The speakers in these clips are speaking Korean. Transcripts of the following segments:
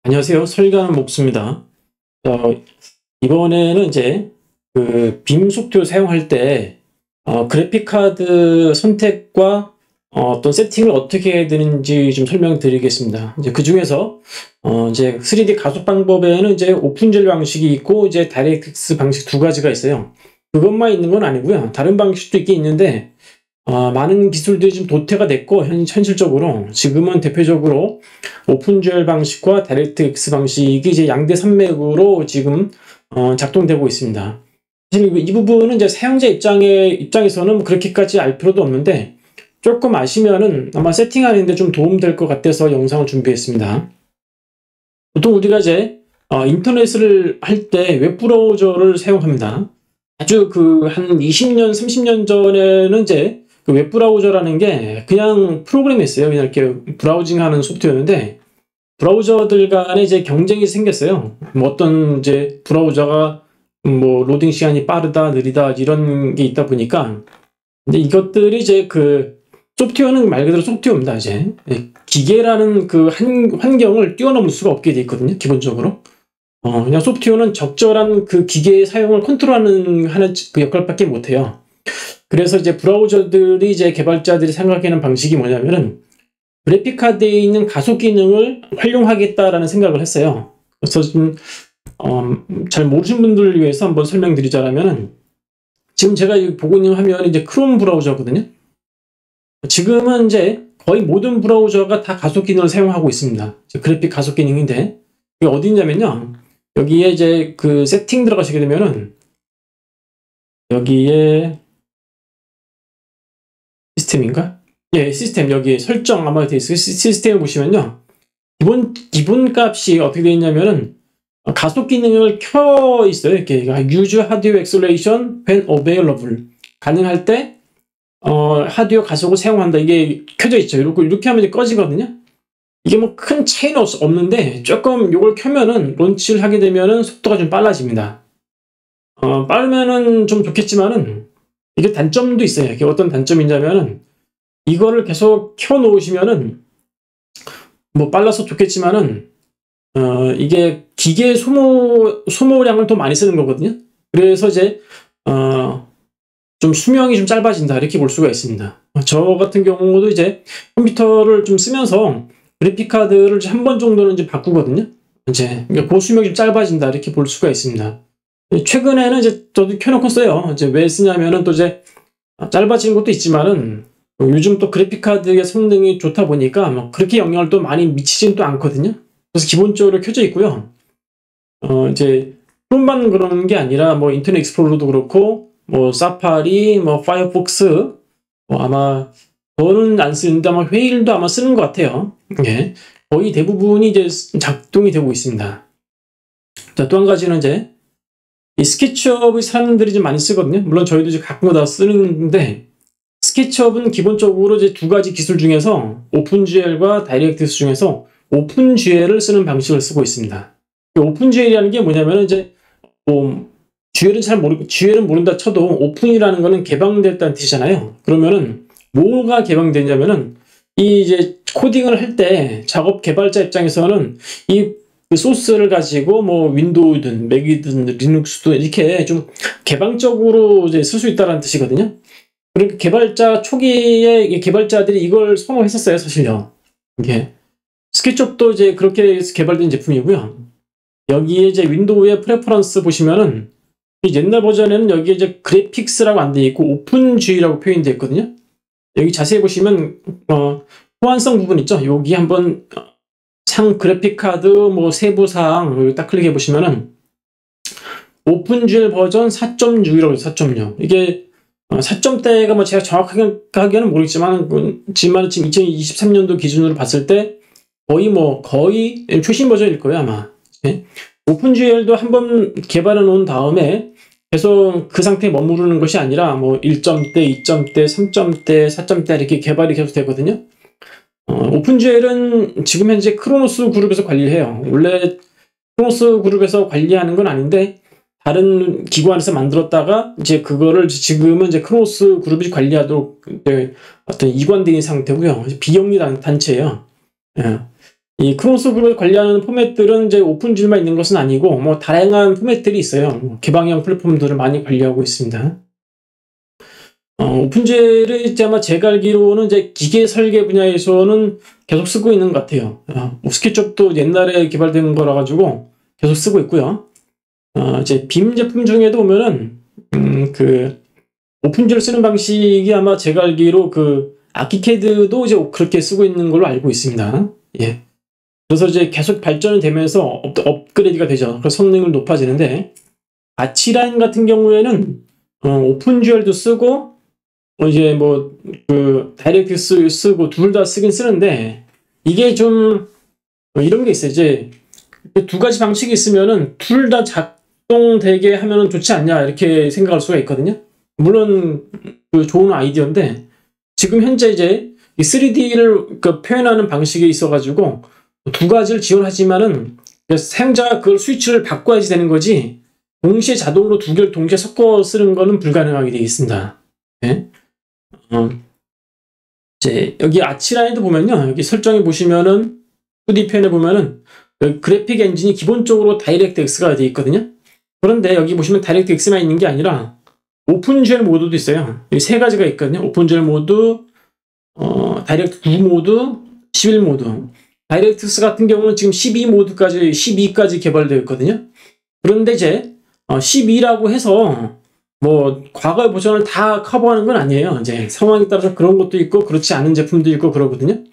안녕하세요. 설계하는 목수입니다. 이번에는 이제 빔 소프트웨어 사용할 때 그래픽 카드 선택과 어떤 세팅을 어떻게 해야 되는지 좀 설명드리겠습니다. 이제 그 중에서 이제 3D 가속 방법에는 이제 오픈젤 방식이 있고 이제 다이렉트X 방식 두 가지가 있어요. 그것만 있는 건 아니고요. 다른 방식도 있긴 있는데 많은 기술들이 좀 도태가 됐고 현실적으로 지금은 대표적으로 오픈젤 방식과 다이렉트X 방식이 이제 양대 산맥으로 지금 작동되고 있습니다. 사실 이 부분은 이제 사용자 입장에서는 그렇게까지 알 필요도 없는데 조금 아시면은 아마 세팅하는데 좀 도움될 것 같아서 영상을 준비했습니다. 보통 우리가 이제 인터넷을 할 때 웹브라우저를 사용합니다. 아주 한 20년, 30년 전에는 이제 웹브라우저라는 게 그냥 프로그램이었어요. 그냥 이렇게 브라우징하는 소프트웨어였는데 브라우저들 간에 이제 경쟁이 생겼어요. 뭐 어떤 이제 브라우저가 뭐 로딩 시간이 빠르다, 느리다 이런 게 있다 보니까 근데 이것들이 이제 소프트웨어는 말 그대로 소프트웨어입니다. 이제 기계라는 환경을 뛰어넘을 수가 없게 돼 있거든요. 기본적으로. 그냥 소프트웨어는 적절한 기계의 사용을 컨트롤하는 역할밖에 못 해요. 그래서 이제 브라우저들이 이제 개발자들이 생각하는 방식이 뭐냐면은 그래픽 카드에 있는 가속 기능을 활용하겠다라는 생각을 했어요. 그래서 좀 잘 모르신 분들을 위해서 한번 설명드리자면은 지금 제가 보고 있는 화면이 이제 크롬 브라우저거든요. 지금은 이제 거의 모든 브라우저가 다 가속 기능을 사용하고 있습니다. 그래픽 가속 기능인데 이게 어디 있냐면요. 여기에 이제 세팅 들어가시게 되면은 여기에 시스템인가? 예, 시스템 여기 설정 아마 돼 있어요. 시스템을 보시면요. 기본 값이 어떻게 되어 있냐면은 가속 기능을 켜 있어요. 이렇게 Use Hardware Acceleration when available. 가능할 때 하드웨어 가속을 사용한다. 이게 켜져 있죠. 이렇게 하면 이제 꺼지거든요. 이게 뭐 큰 차이는 없는데 조금 이걸 켜면은 론치를 하게 되면은 속도가 좀 빨라집니다. 빠르면은 좀 좋겠지만은 이게 단점도 있어요. 이게 어떤 단점이냐면은 이거를 계속 켜 놓으시면은 뭐 빨라서 좋겠지만은 이게 기계 소모량을 더 많이 쓰는 거거든요. 그래서 이제 좀 수명이 좀 짧아진다 이렇게 볼 수가 있습니다. 저 같은 경우도 이제 컴퓨터를 좀 쓰면서 그래픽 카드를 한 번 정도는 이제 바꾸거든요. 이제 그 수명이 좀 짧아진다 이렇게 볼 수가 있습니다. 최근에는 이제 저도 켜놓고 써요. 이제 왜 쓰냐면은 또 이제 짧아지는 것도 있지만은 요즘 또 그래픽 카드의 성능이 좋다 보니까 뭐 그렇게 영향을 또 많이 미치진 또 않거든요. 그래서 기본적으로 켜져 있고요. 이제 크롬만 그런 게 아니라 뭐 인터넷 익스플로러도 그렇고 뭐 사파리, 뭐 파이어폭스, 아마 저는 안 쓰는데 아마 회일도 아마 쓰는 것 같아요. 예. 거의 대부분이 이제 작동이 되고 있습니다. 자, 또 한 가지는 이제 이 스케치업을 사람들이 좀 많이 쓰거든요. 물론 저희도 이제 가끔 다 쓰는데 스케치업은 기본적으로 이제 두 가지 기술 중에서 오픈GL과 다이렉트X 중에서 오픈GL을 쓰는 방식을 쓰고 있습니다. 오픈GL이라는 게 뭐냐면 이제 GL은 모른다 쳐도 오픈이라는 거는 개방됐다는 뜻이잖아요. 그러면은 뭐가 개방되냐면은 이 이제 코딩을 할 때 작업 개발자 입장에서는 소스를 가지고 뭐 윈도우든 맥이든 리눅스든 이렇게 좀 개방적으로 이제 쓸 수 있다는 뜻이거든요. 그러니까 개발자 초기에 개발자들이 이걸 선호했었어요, 사실요. 이게 스케치업도 이제 그렇게 개발된 제품이고요. 여기에 이제 윈도우의 프레퍼런스 보시면은 옛날 버전에는 여기에 이제 그래픽스라고 안 돼 있고 오픈GL이라고 표현되어 있거든요. 여기 자세히 보시면 호환성 부분 있죠. 여기 한번 그래픽 카드 뭐 세부 사항 여기 딱 클릭해 보시면은 오픈GL 버전 4.6이라고 해요. 4.6. 이게 4점대가 뭐 제가 정확하게는 모르겠지만 지금 2023년도 기준으로 봤을 때 거의 최신 버전일 거예요, 아마. 네? 오픈GL도 한번 개발해 놓은 다음에 계속 그 상태에 머무르는 것이 아니라 뭐 1점대, 2점대, 3점대, 4점대 이렇게 개발이 계속 되거든요. 오픈GL은 지금 현재 크로노스 그룹에서 관리를 해요. 원래 크로노스 그룹에서 관리하는 건 아닌데 다른 기관에서 만들었다가 이제 그거를 지금은 이제 크로노스 그룹이 관리하도록 어떤 이관된 상태고요. 비영리 단체예요. 예. 이 크로스오버를 관리하는 포맷들은 이제 오픈GL만 있는 것은 아니고, 뭐, 다양한 포맷들이 있어요. 개방형 플랫폼들을 많이 관리하고 있습니다. 오픈GL을 이제 아마 제가 알기로는 이제 기계 설계 분야에서는 계속 쓰고 있는 것 같아요. 스케치업도 옛날에 개발된 거라 가지고 계속 쓰고 있고요. 이제 빔 제품 중에도 보면은, 오픈GL 쓰는 방식이 아마 제가 알기로 아키캐드도 이제 그렇게 쓰고 있는 걸로 알고 있습니다. 예. 그래서 이제 계속 발전이 되면서 업그레이드가 되죠. 그래서 성능이 높아지는데, 아치라인 같은 경우에는, 오픈GL도 쓰고, 이제 뭐, 다이렉트 쓰고, 둘 다 쓰긴 쓰는데, 이게 좀, 이런 게 있어요. 이제, 두 가지 방식이 있으면은, 둘 다 작동되게 하면은 좋지 않냐, 이렇게 생각할 수가 있거든요. 물론, 좋은 아이디어인데, 지금 현재 이제, 이 3D를 표현하는 방식이 있어가지고, 두 가지를 지원하지만은, 사용자가 그걸 스위치를 바꿔야지 되는 거지, 동시에 자동으로 두 개를 동시에 섞어 쓰는 거는 불가능하게 되어 있습니다. 네? 이제 여기 아치라인도 보면요. 여기 설정해 보시면은 2D 표현해 보면은 그래픽 엔진이 기본적으로 다이렉트X가 되어 있거든요. 그런데 여기 보시면 다이렉트X만 있는 게 아니라 오픈GL 모드도 있어요. 이 세 가지가 있거든요. 오픈GL 모드, 다이렉트 9 모드, 11 모드. 다이렉트X 같은 경우는 지금 12까지 개발되어 있거든요. 그런데 이제 12라고 해서 뭐 과거의 버전을 다 커버하는 건 아니에요. 이제 상황에 따라서 그런 것도 있고 그렇지 않은 제품도 있고 그러거든요.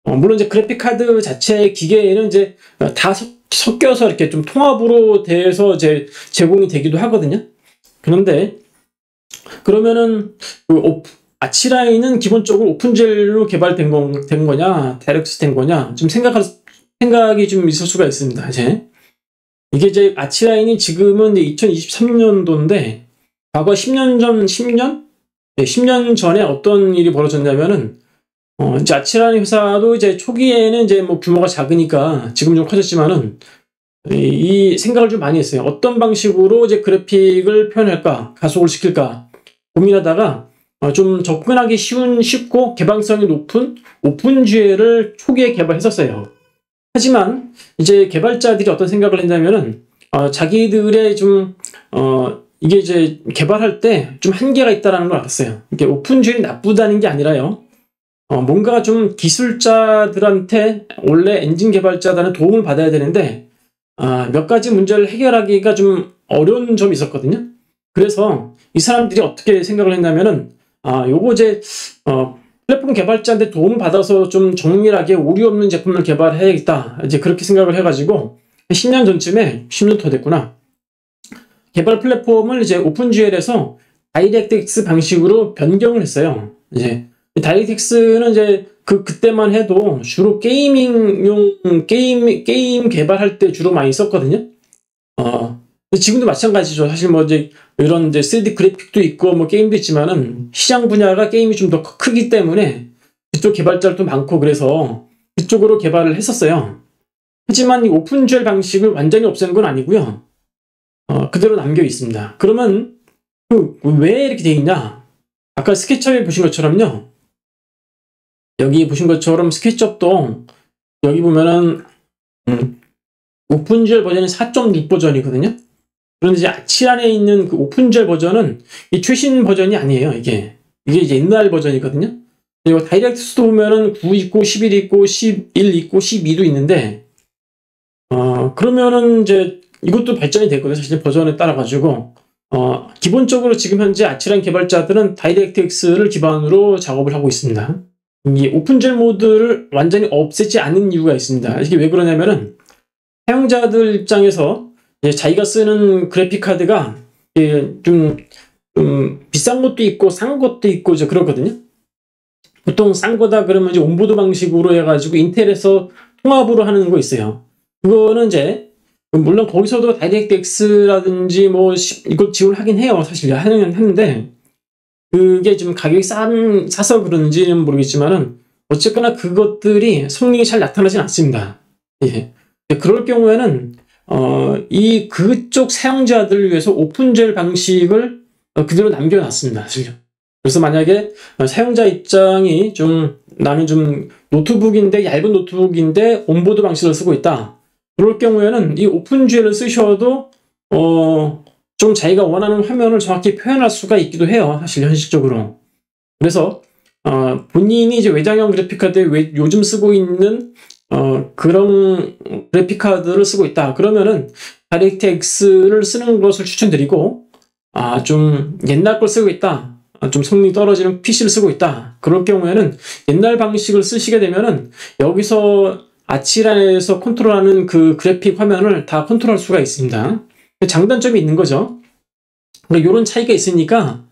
물론 이제 그래픽 카드 자체 기계에는 이제 다 섞여서 이렇게 좀 통합으로 돼서 이제 제공이 되기도 하거든요. 그런데 그러면은 아치라인은 기본적으로 오픈GL로 개발된 거냐, 다이렉트 된 거냐 좀 생각이 좀 있을 수가 있습니다. 이게 이제 아치라인이 지금은 2023년도인데 과거 10년 전, 10년? 네, 10년 전에 어떤 일이 벌어졌냐면은, 이제 아치라인 회사도 이제 초기에는 이제 뭐 규모가 작으니까 지금 좀 커졌지만은, 이 생각을 좀 많이 했어요. 어떤 방식으로 이제 그래픽을 표현할까, 가속을 시킬까 고민하다가, 좀 접근하기 쉽고 개방성이 높은 오픈GL을 초기에 개발했었어요. 하지만, 이제 개발자들이 어떤 생각을 했냐면은, 자기들의 좀, 이게 이제 개발할 때 좀 한계가 있다는 걸 알았어요. 이게 오픈GL이 나쁘다는 게 아니라요. 뭔가 좀 기술자들한테 원래 엔진 개발자들은 도움을 받아야 되는데 몇 가지 문제를 해결하기가 좀 어려운 점이 있었거든요. 그래서 이 사람들이 어떻게 생각을 했냐면은 요거 이제 플랫폼 개발자한테 도움을 받아서 좀 정밀하게 오류 없는 제품을 개발해야겠다. 이제 그렇게 생각을 해가지고 10년 전쯤에 10년 더 됐구나. 개발 플랫폼을 이제 오픈GL에서 다이렉트X 방식으로 변경을 했어요. 이제 다이렉트X는 이제 그때만 해도 주로 게임용 게임 개발할 때 주로 많이 썼거든요. 지금도 마찬가지죠. 사실 뭐 이제 이런 이제 3D 그래픽도 있고 뭐 게임도 있지만은 시장 분야가 게임이 좀 더 크기 때문에 그쪽 개발자도 많고 그래서 그쪽으로 개발을 했었어요. 하지만 이 오픈GL 방식을 완전히 없애는 건 아니고요. 그대로 남겨 있습니다. 그러면 왜 이렇게 되어 있냐? 아까 스케치업에 보신 것처럼요. 여기 보신 것처럼 스케치업도 여기 보면은 오픈GL 버전이 4.6 버전이거든요. 그런데 이제 아치란에 있는 그 오픈GL 버전은 이 최신 버전이 아니에요. 이게 이제 옛날 버전이거든요. 그리고 다이렉트스도 보면은 9 있고 11 있고 11 있고 12도 있는데 그러면은 이제 이것도 발전이 됐거든요. 사실 버전에 따라 가지고 기본적으로 지금 현재 아치란 개발자들은 다이렉트X를 기반으로 작업을 하고 있습니다. 이 오픈GL 모드를 완전히 없애지 않은 이유가 있습니다. 이게 왜 그러냐면은 사용자들 입장에서 자기가 쓰는 그래픽 카드가 좀 비싼 것도 있고 싼 것도 있고 이제 그렇거든요. 보통 싼 거다 그러면 이제 온보드 방식으로 해가지고 인텔에서 통합으로 하는 거 있어요. 그거는 이제 물론 거기서도 다이렉트X라든지 뭐 이거 지원하긴 해요. 사실 하는데 그게 좀 가격이 싸서 그런지는 모르겠지만은 어쨌거나 그것들이 성능이 잘 나타나진 않습니다. 예. 그럴 경우에는 그쪽 사용자들을 위해서 오픈GL 방식을 그대로 남겨놨습니다. 사실. 그래서 만약에 사용자 입장이 좀 나는 좀 노트북인데, 얇은 노트북인데 온보드 방식을 쓰고 있다. 그럴 경우에는 이 오픈GL을 쓰셔도 좀 자기가 원하는 화면을 정확히 표현할 수가 있기도 해요. 사실 현실적으로. 그래서 본인이 이제 외장형 그래픽카드에 요즘 쓰고 있는 그런 그래픽카드를 쓰고 있다. 그러면은 다이렉트X를 쓰는 것을 추천드리고, 좀 옛날 걸 쓰고 있다. 좀 성능이 떨어지는 PC를 쓰고 있다. 그럴 경우에는 옛날 방식을 쓰시게 되면은 여기서 아치란에서 컨트롤하는 그 그래픽 화면을 다 컨트롤할 수가 있습니다. 장단점이 있는 거죠. 그러니까 이런 차이가 있으니까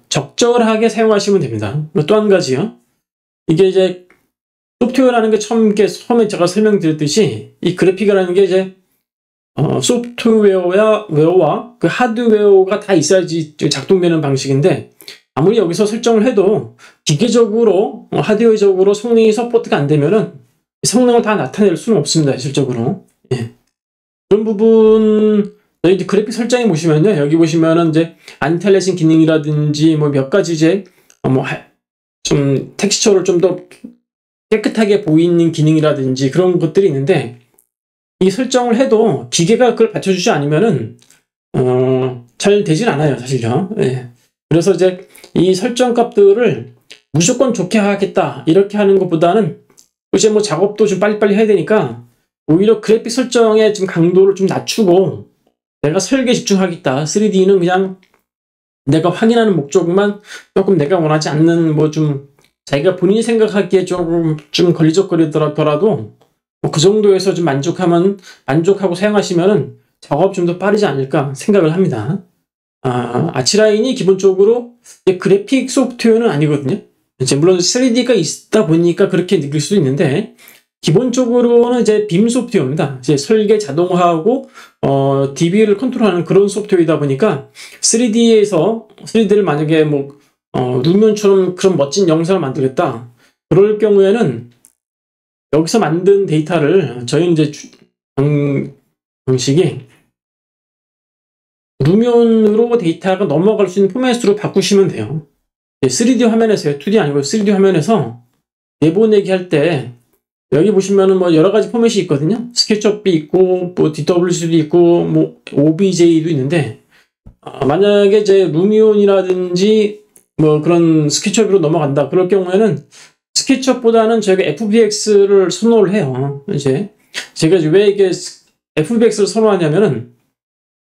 적절하게 사용하시면 됩니다. 또 한 가지요. 이게 이제 소프트웨어라는 게 처음에 제가 설명드렸듯이 이 그래픽이라는 게 이제 소프트웨어와 그 하드웨어가 다 있어야지 작동되는 방식인데, 아무리 여기서 설정을 해도 기계적으로 하드웨어적으로 성능이 서포트가 안 되면은 성능을 다 나타낼 수는 없습니다. 실질적으로. 예. 그런 부분 이제 그래픽 설정에 보시면요, 여기 보시면은 이제 안티알리아싱 기능이라든지 뭐 몇 가지 이제 좀 텍스처를 좀 더 깨끗하게 보이는 기능이라든지 그런 것들이 있는데, 이 설정을 해도 기계가 그걸 받쳐주지 않으면은 잘 되진 않아요, 사실요. 예. 그래서 이제 이 설정 값들을 무조건 좋게 하겠다 이렇게 하는 것보다는 이제 뭐 작업도 좀 빨리빨리 해야 되니까 오히려 그래픽 설정의 좀 강도를 좀 낮추고 내가 설계에 집중하겠다. 3D는 그냥 내가 확인하는 목적만 조금 내가 원하지 않는 뭐 좀 자기가 본인이 생각하기에 좀 걸리적거리더라도 뭐 그 정도에서 좀 만족하고 사용하시면은 작업 좀 더 빠르지 않을까 생각을 합니다. 아치라인이 기본적으로 그래픽 소프트웨어는 아니거든요. 이제 물론 3D가 있다 보니까 그렇게 느낄 수도 있는데, 기본적으로는 이제 빔 소프트웨어입니다. 이제 설계 자동화하고 DB를 컨트롤하는 그런 소프트웨어이다 보니까 3D를 만약에 뭐 루면처럼 그런 멋진 영상을 만들겠다. 그럴 경우에는 여기서 만든 데이터를 저희는 이제 방식이 루면으로 데이터가 넘어갈 수 있는 포맷으로 바꾸시면 돼요. 3D 화면에서요. 2D 아니고 3D 화면에서 내보내기 할 때 여기 보시면은 뭐 여러 가지 포맷이 있거든요. 스케치업이 있고 뭐 DWC도 있고 뭐 OBJ도 있는데, 만약에 이제 루미온이라든지 뭐 그런 스케치업으로 넘어간다. 그럴 경우에는 스케치업보다는 저희가 FBX를 선호를 해요. 이제 제가 왜 이게 FBX를 선호하냐면은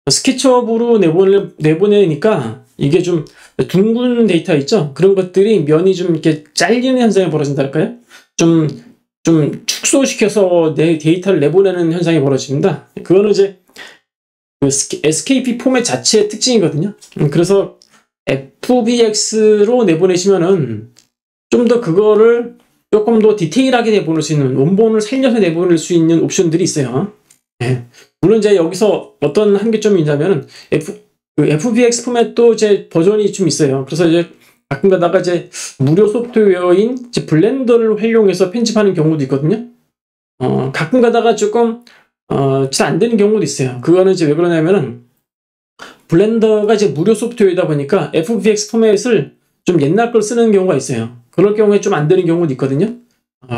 스케치업으로 내보내니까 이게 좀 둥근 데이터 있죠? 그런 것들이 면이 좀 이렇게 잘리는 현상이 벌어진달까요? 좀 축소시켜서 내 데이터를 내보내는 현상이 벌어집니다. 그거는 이제 그 SKP 포맷 자체의 특징이거든요. 그래서 FBX로 내보내시면은 좀 더 그거를 조금 더 디테일하게 내보낼 수 있는, 원본을 살려서 내보낼 수 있는 옵션들이 있어요. 예. 물론 이제 여기서 어떤 한계점이 있냐면은 FBX 포맷도 이제 버전이 좀 있어요. 그래서 이제 가끔 가다가 이제 무료 소프트웨어인 이제 블렌더를 활용해서 편집하는 경우도 있거든요. 가끔 가다가 조금 잘 안 되는 경우도 있어요. 그거는 이제 왜 그러냐면은 블렌더가 이제 무료 소프트웨어이다 보니까 FBX 포맷을 좀 옛날 걸 쓰는 경우가 있어요. 그럴 경우에 좀 안 되는 경우도 있거든요.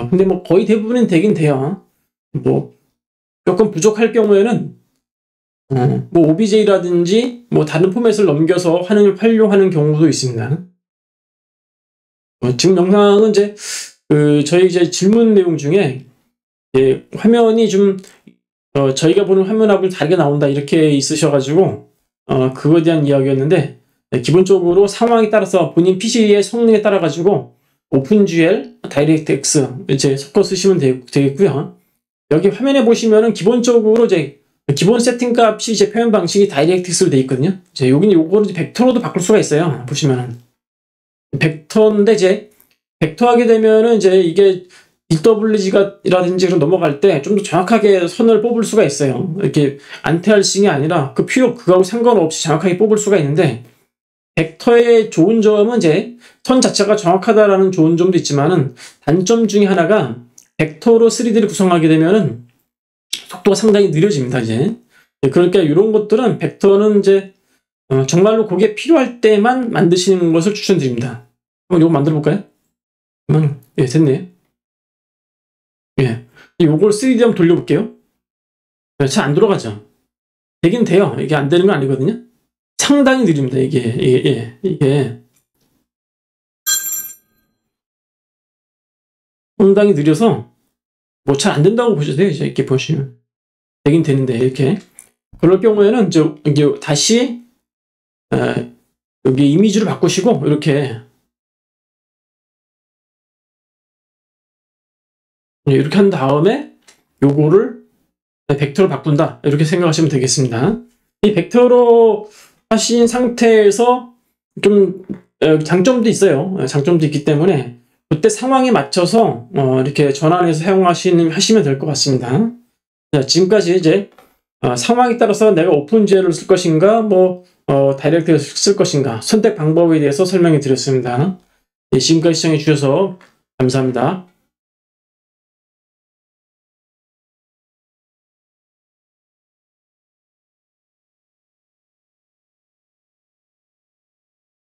근데 뭐 거의 대부분은 되긴 돼요. 뭐 조금 부족할 경우에는 뭐 OBJ라든지 뭐 다른 포맷을 넘겨서 활용하는 경우도 있습니다. 지금 영상은 이제 저희 이제 질문 내용 중에 화면이 좀 저희가 보는 화면하고 다르게 나온다 이렇게 있으셔가지고 그거에 대한 이야기였는데, 기본적으로 상황에 따라서 본인 PC의 성능에 따라 가지고 오픈GL, 다이렉트X 이제 섞어 쓰시면 되겠고요. 여기 화면에 보시면은 기본적으로 이제 기본 세팅 값이 이제 표현 방식이 다이렉트X로 되어 있거든요. 이제 여기는 요거를 벡터로도 바꿀 수가 있어요. 보시면은 벡터인데 이제 벡터 하게 되면은 이제 이게 DWG라든지 넘어갈 때 좀 더 정확하게 선을 뽑을 수가 있어요. 이렇게 안티알싱이 아니라 그거하고 상관없이 정확하게 뽑을 수가 있는데, 벡터의 좋은 점은 이제 선 자체가 정확하다라는 좋은 점도 있지만은 단점 중에 하나가 벡터로 3D를 구성하게 되면은 속도가 상당히 느려집니다, 이제. 그러니까 이런 것들은 벡터는 이제 정말로 그게 필요할 때만 만드시는 것을 추천드립니다. 한번 이거 만들어 볼까요? 예, 됐네. 예. 요걸 3D 한번 돌려볼게요. 잘 안 돌아가죠? 되긴 돼요. 이게 안 되는 건 아니거든요. 상당히 느립니다. 이게 상당히 느려서 뭐 잘 안 된다고 보셔도 돼요. 이렇게 보시면 되긴 되는데 이렇게 그럴 경우에는 이제 다시 여기 이미지로 바꾸시고 이렇게 한 다음에 요거를 벡터로 바꾼다 이렇게 생각하시면 되겠습니다. 이 벡터로 하신 상태에서 좀 장점도 있어요. 장점도 있기 때문에 그때 상황에 맞춰서 이렇게 전환해서 하시면 될 것 같습니다. 자, 지금까지 이제 상황에 따라서 내가 오픈GL을 쓸 것인가 다이렉트를 쓸 것인가 선택 방법에 대해서 설명해 드렸습니다. 네, 지금까지 시청해 주셔서 감사합니다.